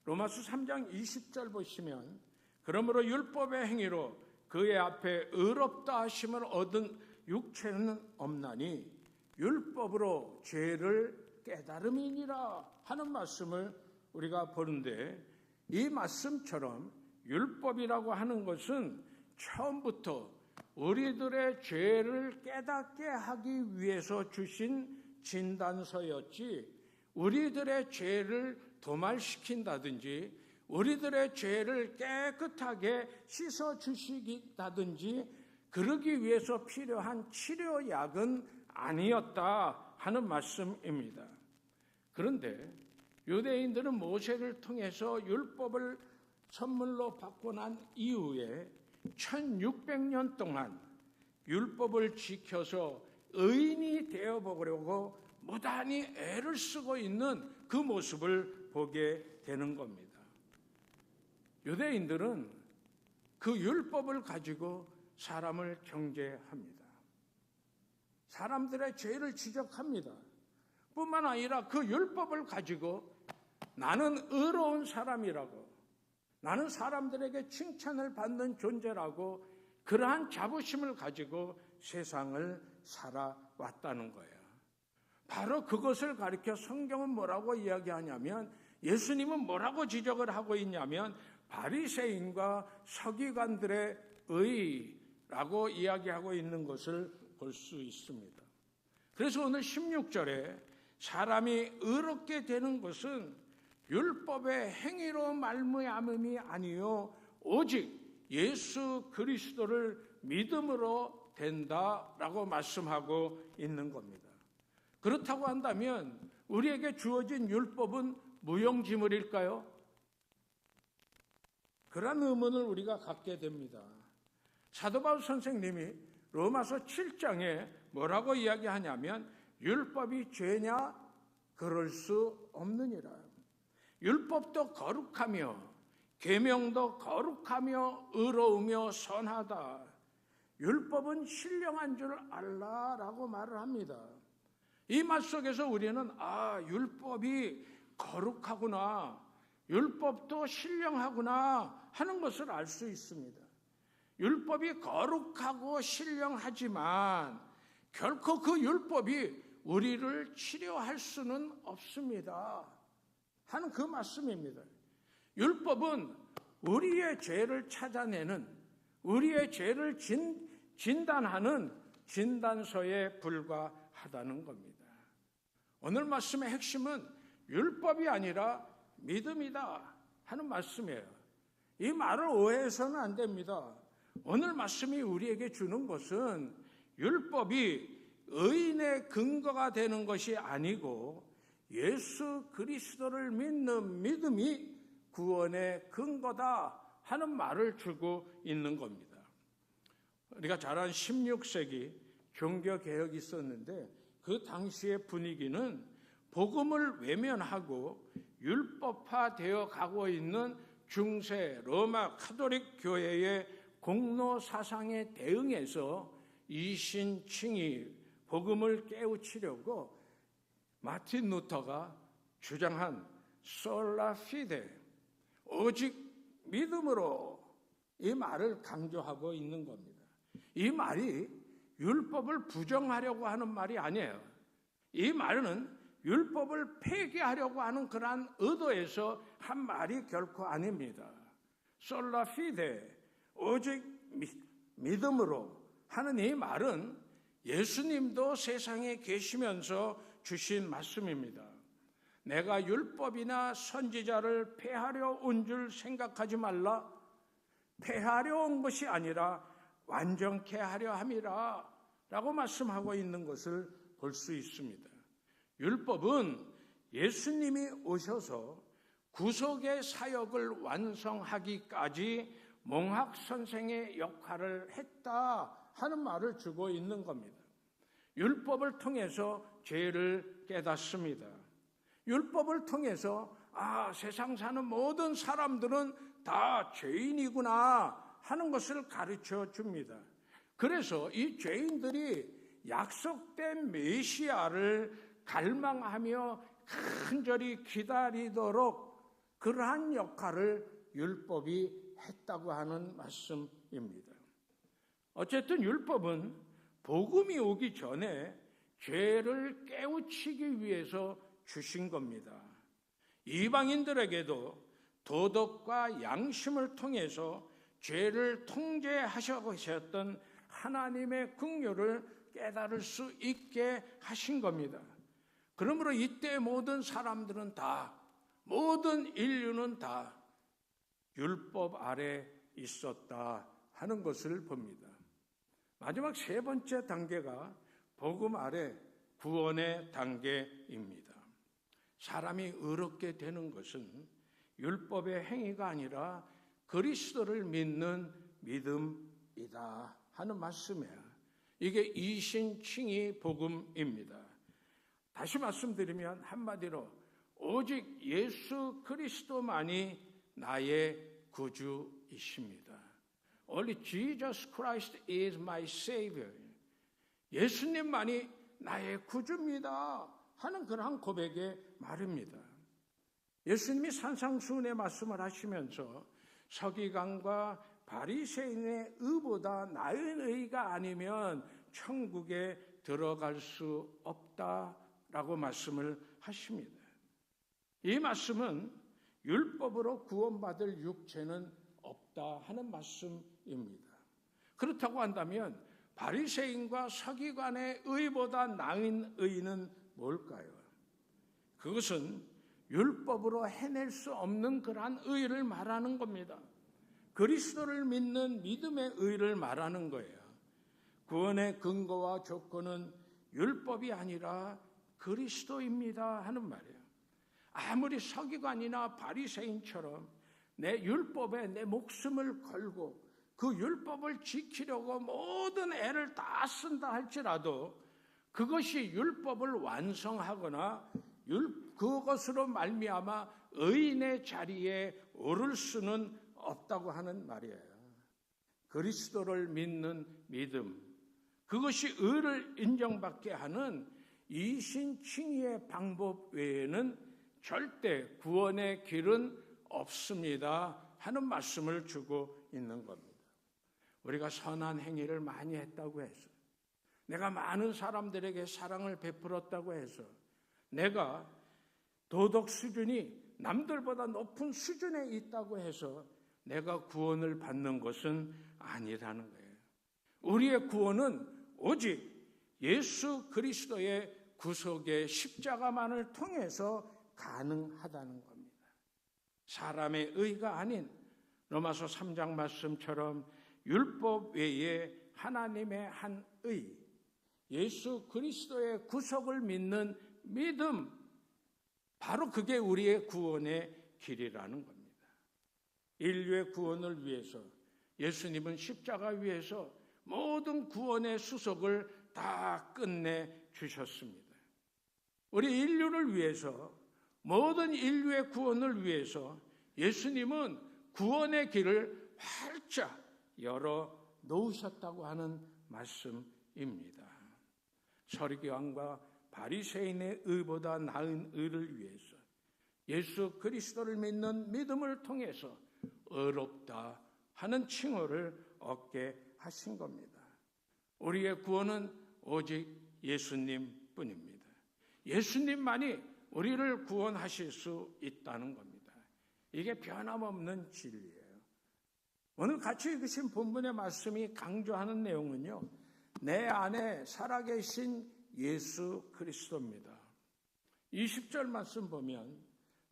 로마서 3장 20절 보시면 그러므로 율법의 행위로 그의 앞에 의롭다 하심을 얻은 육체는 없나니 율법으로 죄를 깨달음이니라 하는 말씀을 우리가 보는데, 이 말씀처럼 율법이라고 하는 것은 처음부터 우리들의 죄를 깨닫게 하기 위해서 주신 진단서였지, 우리들의 죄를 도말시킨다든지 우리들의 죄를 깨끗하게 씻어주시다든지 그러기 위해서 필요한 치료약은 아니었다 하는 말씀입니다. 그런데 유대인들은 모세를 통해서 율법을 선물로 받고 난 이후에 1600년 동안 율법을 지켜서 의인이 되어보려고 무단히 애를 쓰고 있는 그 모습을 보게 되는 겁니다. 유대인들은 그 율법을 가지고 사람을 정죄합니다. 사람들의 죄를 지적합니다. 뿐만 아니라 그 율법을 가지고 나는 의로운 사람이라고, 나는 사람들에게 칭찬을 받는 존재라고 그러한 자부심을 가지고 세상을 살아왔다는 거예요. 바로 그것을 가리켜 성경은 뭐라고 이야기하냐면, 예수님은 뭐라고 지적을 하고 있냐면 바리새인과 서기관들의 의라고 이야기하고 있는 것을 볼 수 있습니다. 그래서 오늘 16절에 사람이 의롭게 되는 것은 율법의 행위로 말미암음이 아니요 오직 예수 그리스도를 믿음으로 된다라고 말씀하고 있는 겁니다. 그렇다고 한다면 우리에게 주어진 율법은 무용지물일까요? 그런 의문을 우리가 갖게 됩니다. 사도 바울 선생님이 로마서 7장에 뭐라고 이야기하냐면 율법이 죄냐? 그럴 수 없느니라. 율법도 거룩하며 계명도 거룩하며 의로우며 선하다. 율법은 신령한 줄 알라라고 말을 합니다. 이 말 속에서 우리는 율법이 거룩하구나, 율법도 신령하구나 하는 것을 알 수 있습니다. 율법이 거룩하고 신령하지만 결코 그 율법이 우리를 치료할 수는 없습니다 하는 그 말씀입니다. 율법은 우리의 죄를 찾아내는, 우리의 죄를 진단하는 진단서에 불과하다는 겁니다. 오늘 말씀의 핵심은 율법이 아니라 믿음이다 하는 말씀이에요. 이 말을 오해해서는 안 됩니다. 오늘 말씀이 우리에게 주는 것은 율법이 의인의 근거가 되는 것이 아니고 예수 그리스도를 믿는 믿음이 구원의 근거다 하는 말을 주고 있는 겁니다. 우리가 잘 아는 16세기 종교개혁이 있었는데 그 당시의 분위기는 복음을 외면하고 율법화되어 가고 있는 중세 로마 카톨릭 교회의 공로 사상에 대응해서 이신칭이 복음을 깨우치려고 마틴 루터가 주장한 솔라 피데, 오직 믿음으로, 이 말을 강조하고 있는 겁니다. 이 말이 율법을 부정하려고 하는 말이 아니에요. 이 말은 율법을 폐기하려고 하는 그러한 의도에서 한 말이 결코 아닙니다. 솔라 피데, 오직 믿음으로 하는 이 말은 예수님도 세상에 계시면서 주신 말씀입니다. 내가 율법이나 선지자를 폐하려 온 줄 생각하지 말라. 폐하려 온 것이 아니라 완전케 하려 함이라 라고 말씀하고 있는 것을 볼 수 있습니다. 율법은 예수님이 오셔서 구속의 사역을 완성하기까지 몽학 선생의 역할을 했다 하는 말을 주고 있는 겁니다. 율법을 통해서 죄를 깨닫습니다. 율법을 통해서 세상 사는 모든 사람들은 다 죄인이구나 하는 것을 가르쳐 줍니다. 그래서 이 죄인들이 약속된 메시아를 갈망하며 간절히 기다리도록 그러한 역할을 율법이 했다고 하는 말씀입니다. 어쨌든 율법은 복음이 오기 전에 죄를 깨우치기 위해서 주신 겁니다. 이방인들에게도 도덕과 양심을 통해서 죄를 통제하셨던 하나님의 긍휼을 깨달을 수 있게 하신 겁니다. 그러므로 이때 모든 사람들은 다, 모든 인류는 다 율법 아래 있었다 하는 것을 봅니다. 마지막 세 번째 단계가 복음 아래 구원의 단계입니다. 사람이 의롭게 되는 것은 율법의 행위가 아니라 그리스도를 믿는 믿음이다 하는 말씀이에요. 이게 이신칭의 복음입니다. 다시 말씀드리면 한마디로 오직 예수 그리스도만이 나의 구주이십니다. Only Jesus Christ is my Savior. 예수님만이 나의 구주입니다 하는 그러한 고백의 말입니다. 예수님이 산상수훈의 말씀을 하시면서 서기관과 바리새인의 의보다 나은 의가 아니면 천국에 들어갈 수 없다라고 말씀을 하십니다. 이 말씀은 율법으로 구원받을 육체는 없다 하는 말씀입니다. 그렇다고 한다면 바리새인과 서기관의 의보다 나은 의는 뭘까요? 그것은 율법으로 해낼 수 없는 그러한 의를 말하는 겁니다. 그리스도를 믿는 믿음의 의를 말하는 거예요. 구원의 근거와 조건은 율법이 아니라 그리스도입니다 하는 말이에요. 아무리 서기관이나 바리새인처럼 내 율법에 내 목숨을 걸고 그 율법을 지키려고 모든 애를 다 쓴다 할지라도 그것이 율법을 완성하거나 그것으로 말미암아 의인의 자리에 오를 수는 없다고 하는 말이에요. 그리스도를 믿는 믿음, 그것이 의를 인정받게 하는 이신칭의의 방법 외에는 절대 구원의 길은 없습니다 하는 말씀을 주고 있는 겁니다. 우리가 선한 행위를 많이 했다고 해서, 내가 많은 사람들에게 사랑을 베풀었다고 해서, 내가 도덕 수준이 남들보다 높은 수준에 있다고 해서 내가 구원을 받는 것은 아니라는 거예요. 우리의 구원은 오직 예수 그리스도의 구속의 십자가만을 통해서 가능하다는 겁니다. 사람의 의가 아닌 로마서 3장 말씀처럼 율법 외에 하나님의 한 의, 예수 그리스도의 구속을 믿는 믿음, 바로 그게 우리의 구원의 길이라는 겁니다. 인류의 구원을 위해서 예수님은 십자가 위에서 모든 구원의 수속을 다 끝내 주셨습니다. 우리 인류를 위해서, 모든 인류의 구원을 위해서 예수님은 구원의 길을 활짝 열어 놓으셨다고 하는 말씀입니다. 서기관과 바리새인의 의보다 나은 의를 위해서 예수 그리스도를 믿는 믿음을 통해서 의롭다 하는 칭호를 얻게 하신 겁니다. 우리의 구원은 오직 예수님뿐입니다. 예수님만이 우리를 구원하실 수 있다는 겁니다. 이게 변함없는 진리예요. 오늘 같이 읽으신 본문의 말씀이 강조하는 내용은요, 내 안에 살아계신 예수 그리스도입니다. 20절 말씀 보면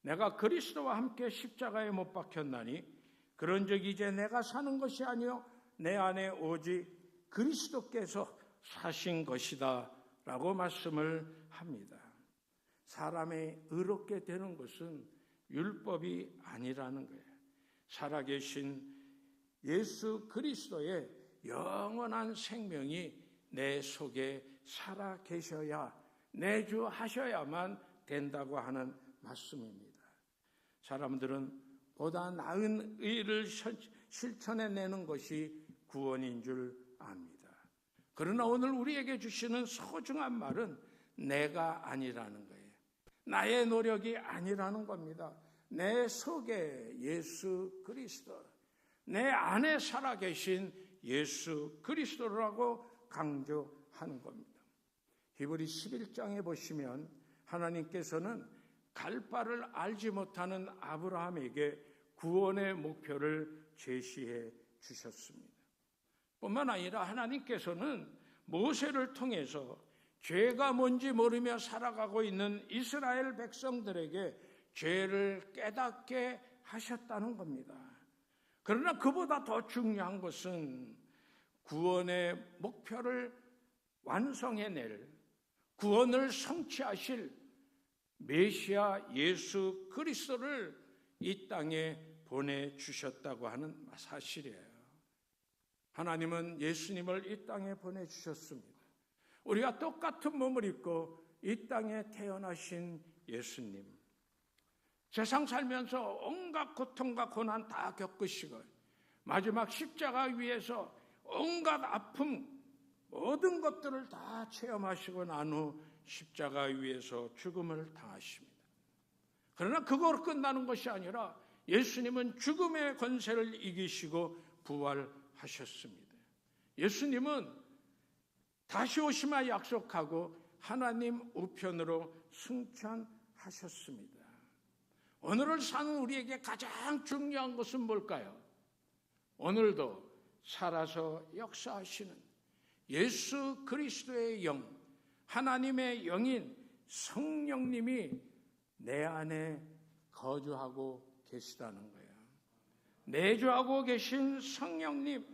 내가 그리스도와 함께 십자가에 못 박혔나니 그런즉 이제 내가 사는 것이 아니요 내 안에 오직 그리스도께서 사신 것이다 라고 말씀을 합니다. 사람이 의롭게 되는 것은 율법이 아니라는 거예요. 살아계신 예수 그리스도의 영원한 생명이 내 속에 살아계셔야 내주하셔야만 된다고 하는 말씀입니다. 사람들은 보다 나은 의를 실천해내는 것이 구원인 줄 압니다. 그러나 오늘 우리에게 주시는 소중한 말은 내가 아니라는 거예요. 나의 노력이 아니라는 겁니다. 내 속에 예수 그리스도, 내 안에 살아계신 예수 그리스도라고 강조하는 겁니다. 히브리 11장에 보시면 하나님께서는 갈 바를 알지 못하는 아브라함에게 구원의 목표를 제시해 주셨습니다. 뿐만 아니라 하나님께서는 모세를 통해서 죄가 뭔지 모르며 살아가고 있는 이스라엘 백성들에게 죄를 깨닫게 하셨다는 겁니다. 그러나 그보다 더 중요한 것은 구원의 목표를 완성해낼, 구원을 성취하실 메시아 예수 그리스도를 이 땅에 보내주셨다고 하는 사실이에요. 하나님은 예수님을 이 땅에 보내주셨습니다. 우리가 똑같은 몸을 입고 이 땅에 태어나신 예수님, 세상 살면서 온갖 고통과 고난 다 겪으시고 마지막 십자가 위에서 온갖 아픔, 모든 것들을 다 체험하시고 난 후 십자가 위에서 죽음을 당하십니다. 그러나 그거로 끝나는 것이 아니라 예수님은 죽음의 권세를 이기시고 부활하셨습니다. 예수님은 다시 오심을 약속하고 하나님 우편으로 승천하셨습니다. 오늘을 사는 우리에게 가장 중요한 것은 뭘까요? 오늘도 살아서 역사하시는 예수 그리스도의 영, 하나님의 영인 성령님이 내 안에 거주하고 계시다는 거예요. 내주하고 계신 성령님,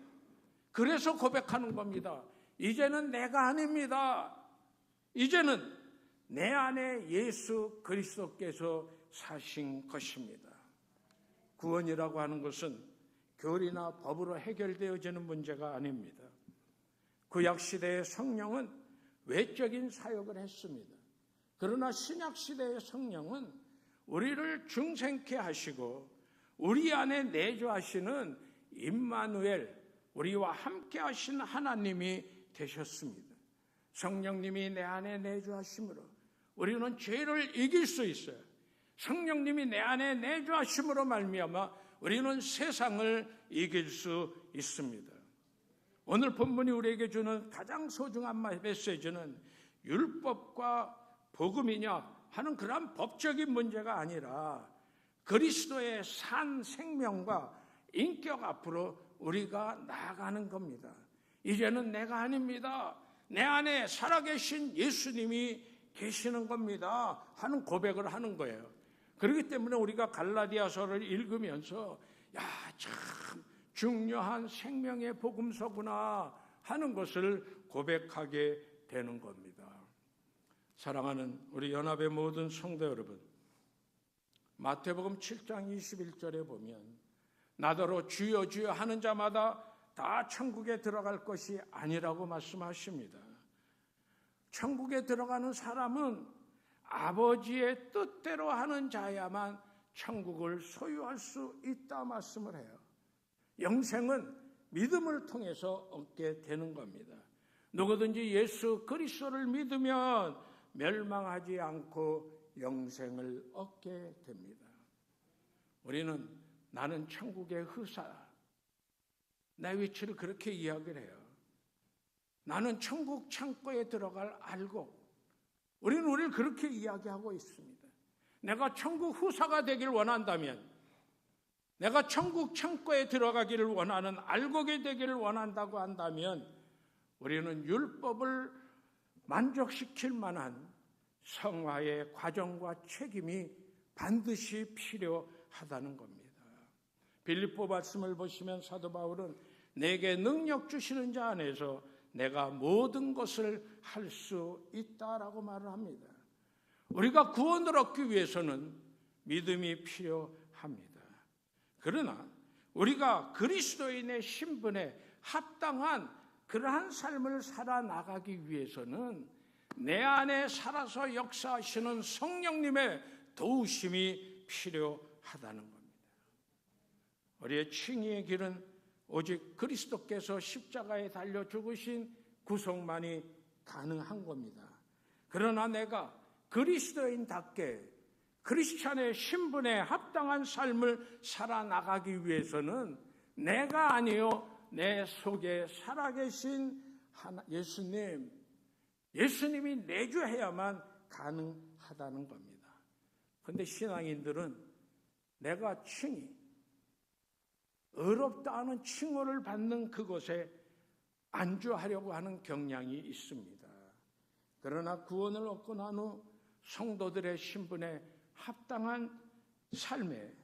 그래서 고백하는 겁니다. 이제는 내가 아닙니다. 이제는 내 안에 예수 그리스도께서 사신 것입니다. 구원이라고 하는 것은 교리나 법으로 해결되어지는 문제가 아닙니다. 구약시대의 성령은 외적인 사역을 했습니다. 그러나 신약시대의 성령은 우리를 중생케 하시고 우리 안에 내주하시는 임마누엘, 우리와 함께 하신 하나님이 되셨습니다. 성령님이 내 안에 내주하심으로 우리는 죄를 이길 수 있어요. 성령님이 내 안에 내주하심으로 말미암아 우리는 세상을 이길 수 있습니다. 오늘 본문이 우리에게 주는 가장 소중한 메시지는 율법과 복음이냐 하는 그런 법적인 문제가 아니라 그리스도의 산 생명과 인격 앞으로 우리가 나아가는 겁니다. 이제는 내가 아닙니다. 내 안에 살아계신 예수님이 계시는 겁니다 하는 고백을 하는 거예요. 그렇기 때문에 우리가 갈라디아서를 읽으면서 참 중요한 생명의 복음서구나 하는 것을 고백하게 되는 겁니다. 사랑하는 우리 연합의 모든 성도 여러분, 마태복음 7장 21절에 보면 나더러 주여 주여 하는 자마다 다 천국에 들어갈 것이 아니라고 말씀하십니다. 천국에 들어가는 사람은 아버지의 뜻대로 하는 자야만 천국을 소유할 수 있다 말씀을 해요. 영생은 믿음을 통해서 얻게 되는 겁니다. 누구든지 예수 그리스도를 믿으면 멸망하지 않고 영생을 얻게 됩니다. 우리는 나는 천국의 흐사다, 내 위치를 그렇게 이야기를 해요. 나는 천국 창고에 들어갈 알고, 우리는 우리를 그렇게 이야기하고 있습니다. 내가 천국 후사가 되길 원한다면, 내가 천국 창고에 들어가기를 원하는 알곡이 되기를 원한다고 한다면 우리는 율법을 만족시킬 만한 성화의 과정과 책임이 반드시 필요하다는 겁니다. 빌립보 말씀을 보시면 사도 바울은 내게 능력 주시는 자 안에서 내가 모든 것을 할 수 있다라고 말을 합니다. 우리가 구원을 얻기 위해서는 믿음이 필요합니다. 그러나 우리가 그리스도인의 신분에 합당한 그러한 삶을 살아나가기 위해서는 내 안에 살아서 역사하시는 성령님의 도우심이 필요하다는 겁니다. 우리의 칭의의 길은 오직 그리스도께서 십자가에 달려 죽으신 구속만이 가능한 겁니다. 그러나 내가 그리스도인답게 크리스찬의 신분에 합당한 삶을 살아나가기 위해서는 내가 아니요 내 속에 살아계신 예수님, 예수님이 내주해야만 가능하다는 겁니다. 그런데 신앙인들은 내가 칭의, 어렵다 하는 칭호를 받는 그곳에 안주하려고 하는 경향이 있습니다. 그러나 구원을 얻고 난 후 성도들의 신분에 합당한 삶의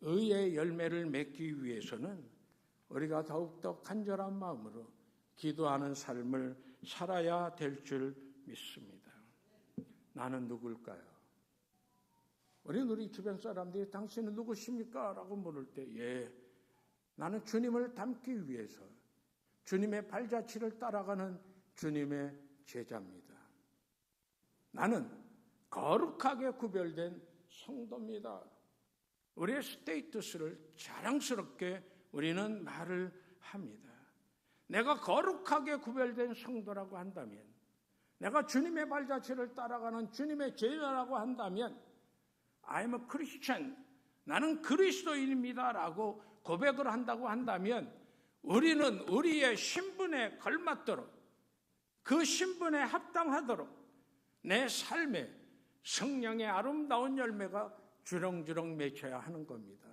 의의 열매를 맺기 위해서는 우리가 더욱더 간절한 마음으로 기도하는 삶을 살아야 될 줄 믿습니다. 나는 누굴까요? 우리 주변 사람들이 당신은 누구십니까? 라고 물을 때 나는 주님을 닮기 위해서 주님의 발자취를 따라가는 주님의 제자입니다. 나는 거룩하게 구별된 성도입니다. 우리의 스테이터스를 자랑스럽게 우리는 말을 합니다. 내가 거룩하게 구별된 성도라고 한다면, 내가 주님의 발자취를 따라가는 주님의 제자라고 한다면 I'm a Christian, 나는 그리스도인입니다 라고 고백을 한다고 한다면 우리는 우리의 신분에 걸맞도록, 그 신분에 합당하도록 내 삶에 성령의 아름다운 열매가 주렁주렁 맺혀야 하는 겁니다.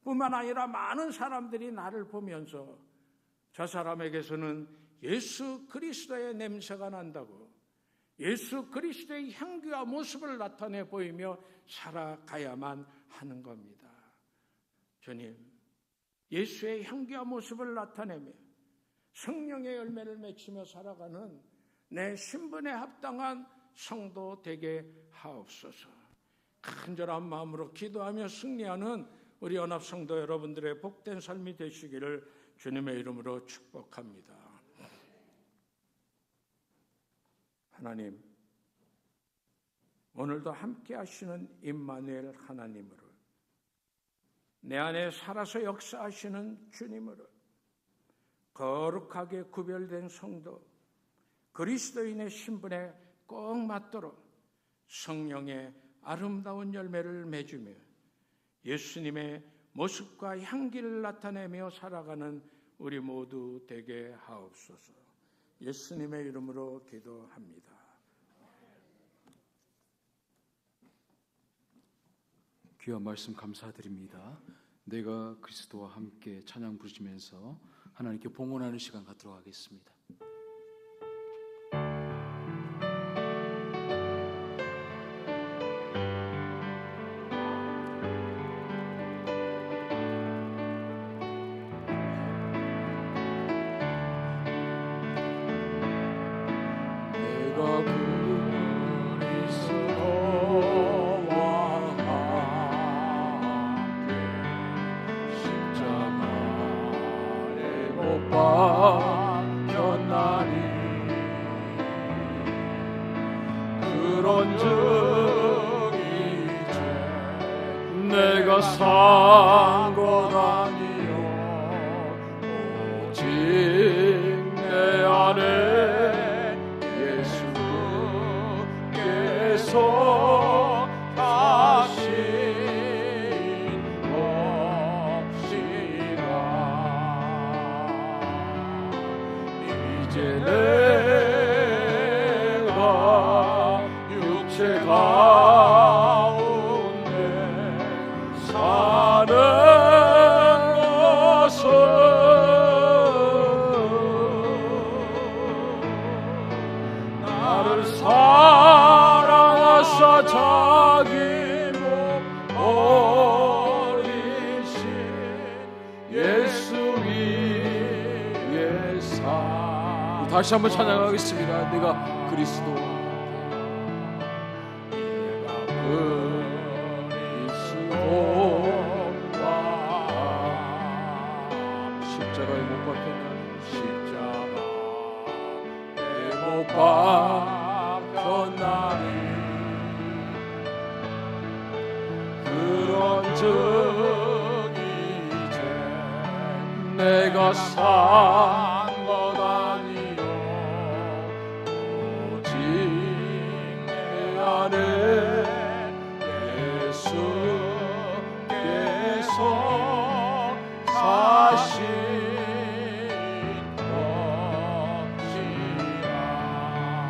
뿐만 아니라 많은 사람들이 나를 보면서 저 사람에게서는 예수 그리스도의 냄새가 난다고, 예수 그리스도의 향기와 모습을 나타내 보이며 살아가야만 하는 겁니다. 주님, 예수의 향기와 모습을 나타내며 성령의 열매를 맺히며 살아가는 내 신분에 합당한 성도 되게 하옵소서. 간절한 마음으로 기도하며 승리하는 우리 연합성도 여러분들의 복된 삶이 되시기를 주님의 이름으로 축복합니다. 하나님, 오늘도 함께 하시는 임마누엘 하나님으로, 내 안에 살아서 역사하시는 주님으로, 거룩하게 구별된 성도, 그리스도인의 신분에 꼭 맞도록 성령의 아름다운 열매를 맺으며 예수님의 모습과 향기를 나타내며 살아가는 우리 모두 되게 하옵소서. 예수님의 이름으로 기도합니다. 귀한 말씀 감사드립니다. 내가 그리스도와 함께 찬양 부르시면서 하나님께 봉헌하는 시간 갖도록 하겠습니다. 내가 산 것 아니요 오직 내 안에 예수께서 다신 것이라. 이제 내가 육체가 나를 사랑하사 자기 몸 버리신 예수 위에 사. 다시 한번 찬양하겠습니다. 내가 그리스도 십자가에 못 박혔나니 그런즉 이제 내가 산 것 아니요 오직 내 안에 예수께서 사신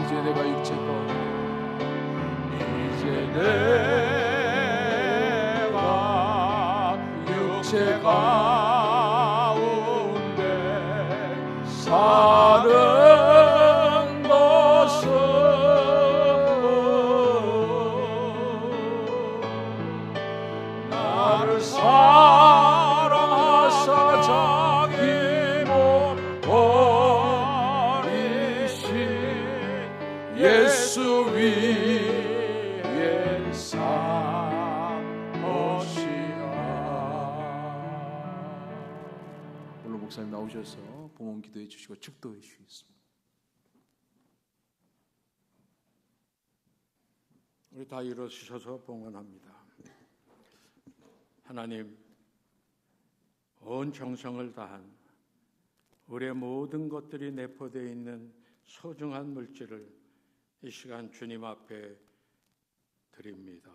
이제 내가 육체 가운데 사는 것은 나를 사랑하사 자기 몸 버리신 예수 위에 산 것이라. 오늘 목사님 나오셔서 봉헌 기도해 주시고 축도해 주시겠습니다. 우리 다 일어서셔서 봉헌합니다. 하나님, 온 정성을 다한 우리의 모든 것들이 내포되어 있는 소중한 물질을 이 시간 주님 앞에 드립니다.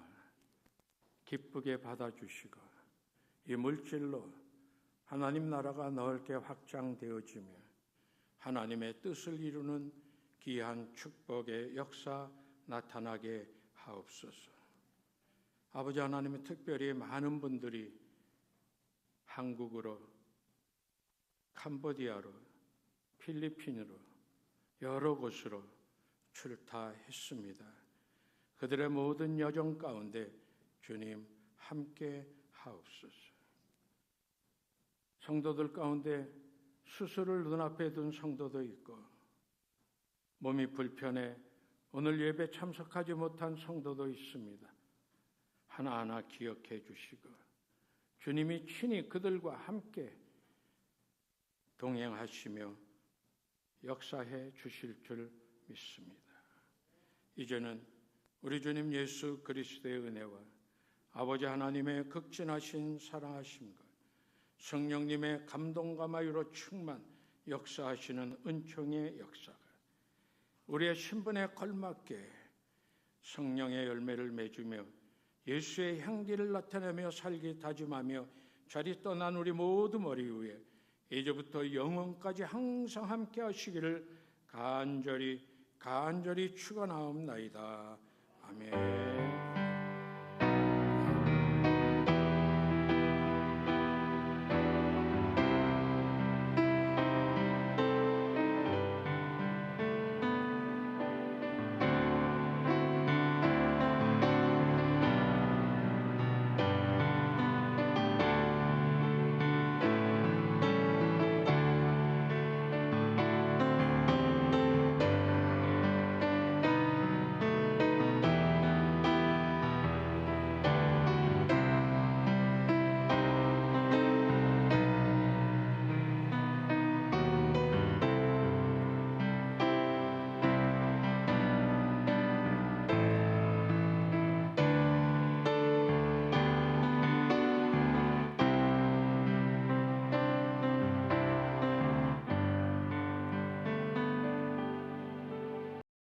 기쁘게 받아주시고 이 물질로 하나님 나라가 넓게 확장되어지며 하나님의 뜻을 이루는 귀한 축복의 역사 나타나게 하옵소서. 아버지 하나님의 특별히 많은 분들이 한국으로, 캄보디아로, 필리핀으로 여러 곳으로 출타했습니다. 그들의 모든 여정 가운데 주님 함께 하옵소서. 성도들 가운데 수술을 눈앞에 둔 성도도 있고 몸이 불편해 오늘 예배 참석하지 못한 성도도 있습니다. 하나하나 기억해 주시고 주님이 친히 그들과 함께 동행하시며 역사해 주실 줄 믿습니다. 이제는 우리 주님 예수 그리스도의 은혜와 아버지 하나님의 극진하신 사랑하심과 성령님의 감동과 마유로 충만 역사하시는 은총의 역사가 우리의 신분에 걸맞게 성령의 열매를 맺으며 예수의 향기를 나타내며 살기 다짐하며 자리 떠난 우리 모두 머리 위에 이제부터 영원까지 항상 함께 하시기를 간절히 축원하옵나이다. 아멘.